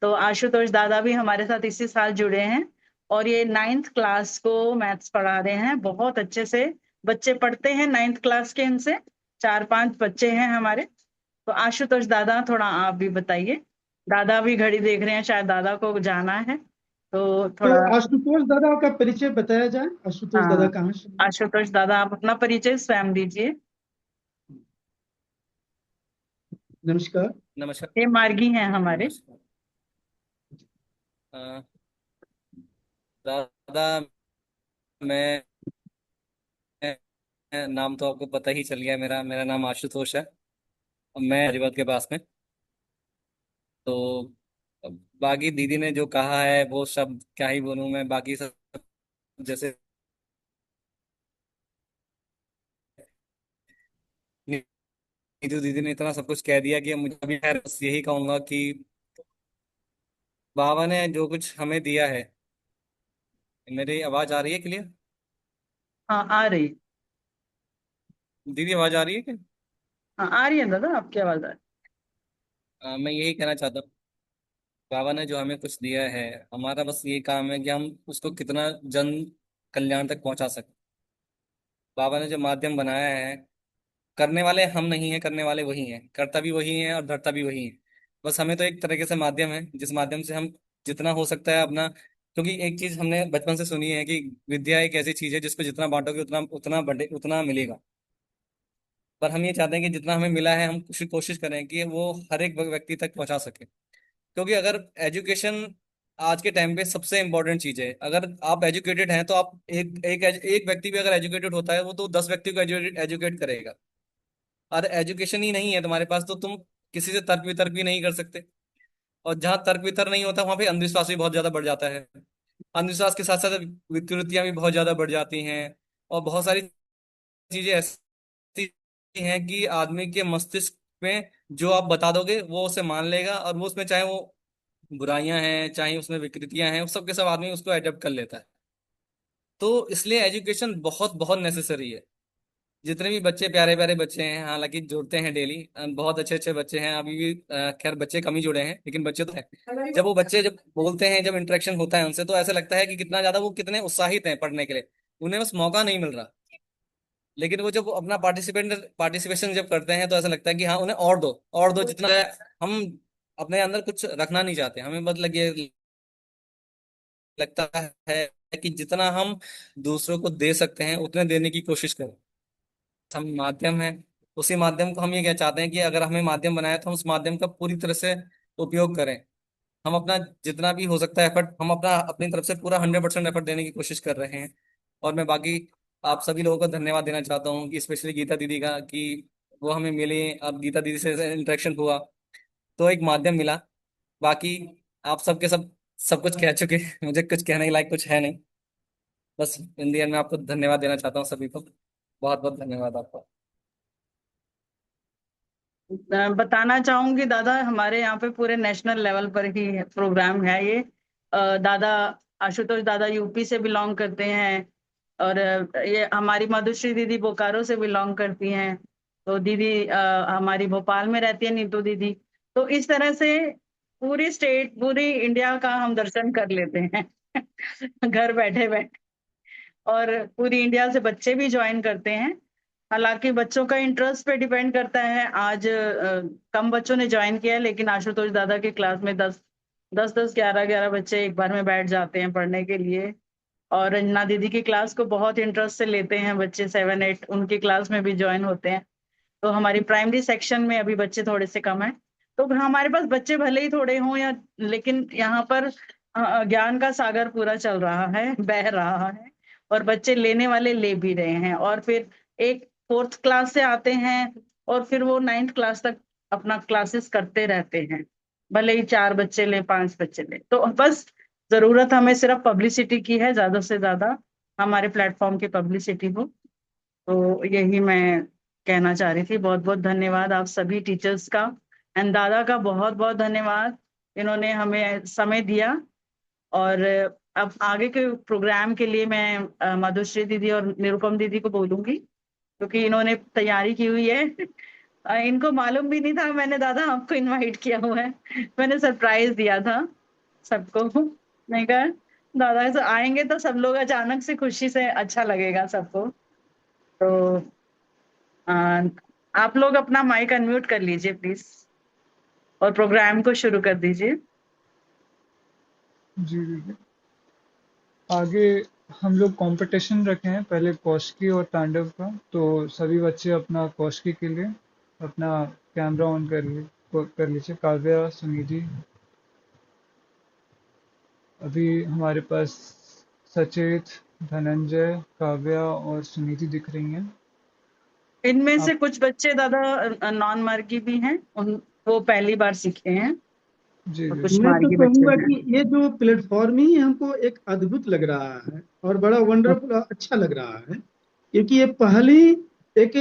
तो आशुतोष दादा भी हमारे साथ इसी साल जुड़े हैं, और ये 9th क्लास को मैथ्स पढ़ा रहे हैं बहुत अच्छे से। बच्चे पढ़ते हैं 9th क्लास के, इनसे 4-5 बच्चे हैं हमारे। तो आशुतोष दादा थोड़ा आप भी बताइए। दादा भी घड़ी देख रहे हैं, शायद दादा को जाना है, तो
तो
थोड़ा।
आशुतोष दादा का परिचय बताया जाए। आशुतोष दादा
हाँ,
कहाँ से हैं?
आशुतोष दादा आप अपना परिचय स्वयं दीजिए।
नमस्कार।
नमस्कार।
ये मार्गी हैं हमारे।
नमस्कार। अ, दादा, मैं नाम तो आपको पता ही चल गया। मेरा मेरा नाम आशुतोष है। मैं हरिवद के पास में। तो बाकी दीदी ने जो कहा है वो शब्द क्या ही बोलूं मैं। बाकी सब जैसे नीतू दीदी ने इतना सब कुछ कह दिया कि मुझे भी खैर बस यही कहूंगा कि बाबा ने जो कुछ हमें दिया है। मेरी आवाज आ रही है क्लियर?
हाँ, आ रही।
दीदी आवाज आ रही है क्या?
हाँ, आ रही है दादा, आपकी आवाज आ रही
मैं यही कहना चाहता हूँ, बाबा ने जो हमें कुछ दिया है, हमारा बस ये काम है कि हम उसको कितना जन कल्याण तक पहुंचा सकें। बाबा ने जो माध्यम बनाया है, करने वाले हम नहीं हैं, करने वाले वही हैं, करता भी वही है और धरता भी वही है। बस हमें तो एक तरीके से माध्यम है जिस माध्यम से हम जितना हो सकता है अपना। क्योंकि एक चीज हमने बचपन से सुनी है कि विद्या एक ऐसी चीज है जिसको जितना बांटोगे उतना उतना बढ़े उतना मिलेगा। पर हम ये चाहते हैं कि जितना हमें मिला है हम कोशिश करें कि वो हर एक व्यक्ति तक पहुंचा सके। क्योंकि अगर एजुकेशन आज के टाइम पे सबसे इम्पोर्टेंट चीज है। अगर आप एजुकेटेड हैं तो आप एक व्यक्ति भी अगर एजुकेटेड होता है वो तो 10 व्यक्ति को एजुकेट करेगा। और एजुकेशन ही नहीं है तुम्हारे पास तो तुम किसी से तर्क वितर्क भी नहीं कर सकते। और जहां तर्क वितर्क नहीं होता वहां पे अंधविश्वास भी बहुत ज्यादा बढ़ जाता है। अंधविश्वास के साथ साथ विकृतियां भी बहुत ज्यादा बढ़ जाती हैं। और बहुत सारी चीजें ऐसी हैं कि आदमी के मस्तिष्क में जो आप बता दोगे वो उसे मान लेगा, और वो उसमें चाहे वो बुराइयां हैं चाहे उसमें विकृतियां हैं, उस सब के सब आदमी उसको एडेप्ट कर लेता है। तो इसलिए एजुकेशन बहुत बहुत नेसेसरी है। जितने भी बच्चे प्यारे प्यारे बच्चे हैं, हालांकि जुड़ते हैं डेली, बहुत अच्छे अच्छे बच्चे हैं अभी भी। खैर बच्चे कम ही जुड़े हैं लेकिन बच्चे तो हैं। जब वो बच्चे जब बोलते हैं, जब इंटरेक्शन होता है उनसे, तो ऐसा लगता है कि कितना ज्यादा वो कितने उत्साहित हैं पढ़ने के लिए। उन्हें बस मौका नहीं मिल रहा। लेकिन वो जब अपना पार्टिसिपेशन जब करते हैं तो ऐसा लगता है कि हाँ उन्हें और दो जितना है। हम अपने अंदर कुछ रखना नहीं चाहते, हमें मतलब ये लगता है कि जितना हम दूसरों को दे सकते हैं उतने देने की कोशिश करें। हम माध्यम है, उसी माध्यम को हम ये क्या चाहते हैं कि अगर हमें माध्यम बनाया तो हम उस माध्यम का पूरी तरह से उपयोग करें। हम अपना जितना भी हो सकता है एफर्ट, हम अपना अपनी तरफ से पूरा 100% एफर्ट देने की कोशिश कर रहे हैं। और मैं बाकी आप सभी लोगों को धन्यवाद देना चाहता हूँ कि स्पेशली गीता दीदी का, कि वो हमें मिली। अब गीता दीदी से इंटरेक्शन हुआ तो एक माध्यम मिला। बाकी आप सबके सब कुछ कह चुके मुझे कुछ कहने के लायक कुछ है नहीं। बस इन दी एंड मैं आपको धन्यवाद देना चाहता हूँ सभी को। बहुत बहुत धन्यवाद आपका।
बताना चाहूंगी दादा, हमारे यहाँ पे पूरे नेशनल लेवल पर ही प्रोग्राम है ये। दादा आशुतोष दादा यूपी से बिलोंग करते हैं, और ये हमारी मधुश्री दीदी बोकारो से बिलोंग करती हैं। तो दीदी हमारी भोपाल में रहती है, नीतू दीदी। तो इस तरह से पूरी स्टेट, पूरी इंडिया का हम दर्शन कर लेते हैं घर बैठे बैठे। और पूरी इंडिया से बच्चे भी ज्वाइन करते हैं। हालांकि बच्चों का इंटरेस्ट पे डिपेंड करता है। आज कम बच्चों ने ज्वाइन किया है, लेकिन आशुतोष दादा की क्लास में 10-10, 11-11 बच्चे एक बार में बैठ जाते हैं पढ़ने के लिए। और रंजना दीदी की क्लास को बहुत इंटरेस्ट से लेते हैं बच्चे, 7-8 उनकी क्लास में भी ज्वाइन होते हैं। तो हमारी प्राइमरी सेक्शन में अभी बच्चे थोड़े से कम है। तो हमारे पास बच्चे भले ही थोड़े हों या, लेकिन यहाँ पर ज्ञान का सागर पूरा चल रहा है, बह रहा है, और बच्चे लेने वाले ले भी रहे हैं। और फिर एक 4th क्लास से आते हैं और फिर वो 9th क्लास तक अपना क्लासेस करते रहते हैं, भले ही 4 बच्चे ले, 5 बच्चे ले। तो बस जरूरत हमें सिर्फ पब्लिसिटी की है, ज्यादा से ज्यादा हमारे प्लेटफॉर्म की पब्लिसिटी हो। तो यही मैं कहना चाह रही थी। बहुत बहुत धन्यवाद आप सभी टीचर्स का, एंड दादा का बहुत बहुत धन्यवाद, इन्होंने हमें समय दिया। और अब आगे के प्रोग्राम के लिए मैं मधुश्री दीदी और निरुपम दीदी को बोलूंगी, क्योंकि इन्होंने तैयारी की हुई है। इनको मालूम भी नहीं था मैंने दादा आपको इनवाइट किया हुआ है, मैंने सरप्राइज दिया था सबको। मैं कहा दादा ऐसे आएंगे तो सब लोग अचानक से खुशी से अच्छा लगेगा सबको। तो आप लोग अपना माइक अनम्यूट कर लीजिए प्लीज, और प्रोग्राम को शुरू कर दीजिए।
जी दीदी। आगे हम लोग कंपटीशन रखे हैं, पहले कौशिकी और तांडव का। तो सभी बच्चे अपना कौशिकी के लिए अपना कैमरा ऑन कर लीजिए। काव्या, सुनिधि, अभी हमारे पास सचेत, धनंजय, काव्या और सुनिधि दिख रही हैं।
इनमें से
आप
कुछ बच्चे दादा नॉन मार्गी भी हैं, उन वो पहली बार सीखे हैं,
जी
और
जी
कुछ
मैं तो
मार्गी बच्चे
कहूंगा
हैं।
कि ये जो प्लेटफॉर्म ही हमको एक अद्भुत लग रहा है और बड़ा वंडरफुल, अच्छा लग रहा है, क्योंकि ये पहली एक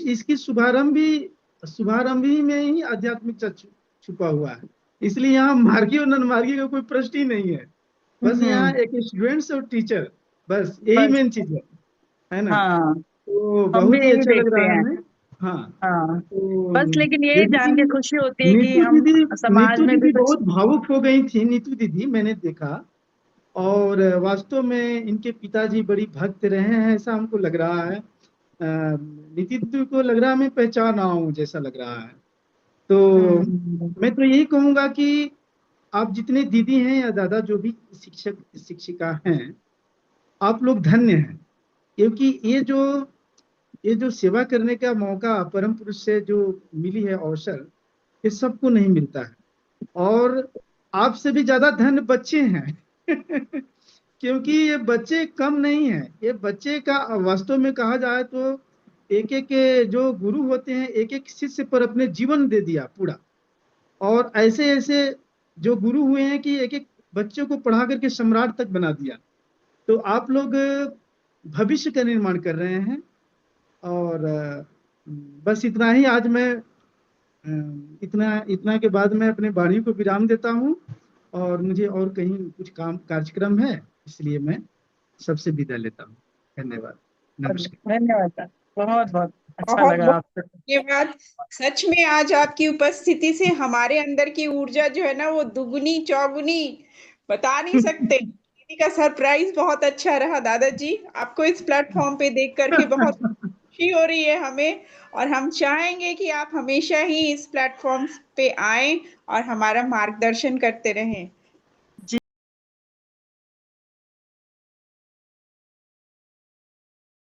इसकी शुभारंभी में ही आध्यात्मिकता छुपा हुआ है। इसलिए यहाँ मार्गी और नन मार्गी का कोई प्रश्न ही नहीं है। बस यहाँ
हम्म।
एक स्टूडेंट्स और टीचर, बस यही
बस।
मेन चीज है ना।
हाँ,
तो
हम भी
बहुत ही
यही
अच्छा लग
देखते
रहा है
हैं।
हमें। हाँ।
हाँ,
तो
बस लेकिन यही
जैसे कि
जान के खुशी होती है कि
नीतू
हम
दीदी
समाज
नीतू
में भी
दीदी
कुछ।
बहुत भावुक हो गई थी। नीतू दीदी मैंने देखा, और वास्तव में इनके पिताजी बड़ी भक्त रहे हैं, ऐसा हमको लग रहा है। नीतू दीदी को लग रहा है मैं पहचान रहा हूँ जैसा लग रहा है। तो मैं तो यही कहूंगा कि आप जितने दीदी हैं या दादा जो भी शिक्षक शिक्षिका हैं, आप लोग धन्य हैं, क्योंकि ये जो सेवा करने का मौका परम पुरुष से जो मिली है अवसर, ये सबको नहीं मिलता है। और आपसे भी ज्यादा धन्य बच्चे हैं। क्योंकि ये बच्चे कम नहीं हैं। ये बच्चे का वास्तव में कहा जाए तो एक एक जो गुरु होते हैं, एक एक शिष्य पर अपने जीवन दे दिया पूरा। और ऐसे ऐसे जो गुरु हुए हैं कि एक एक बच्चों को पढ़ा करके सम्राट तक बना दिया। तो आप लोग भविष्य का निर्माण कर रहे हैं। और बस इतना ही आज मैं, इतना इतना के बाद मैं अपने वाणी को विराम देता हूँ। और मुझे और कहीं कुछ काम कार्यक्रम है, इसलिए मैं सबसे विदा लेता हूँ। धन्यवाद, नमस्कार।
धन्यवाद सर, बहुत बहुत अच्छा
बहुत
लगा
बहुत
आपसे।
धन्यवाद। सच में आज आपकी उपस्थिति से हमारे अंदर की ऊर्जा जो है ना, वो दुगनी चौगुनी बता नहीं सकते। दीदी का सरप्राइज बहुत अच्छा रहा दादाजी। आपको इस प्लेटफॉर्म पे देख करके बहुत खुशी हो रही है हमें। और हम चाहेंगे कि आप हमेशा ही इस प्लेटफॉर्म पे आएं और हमारा मार्गदर्शन करते रहें।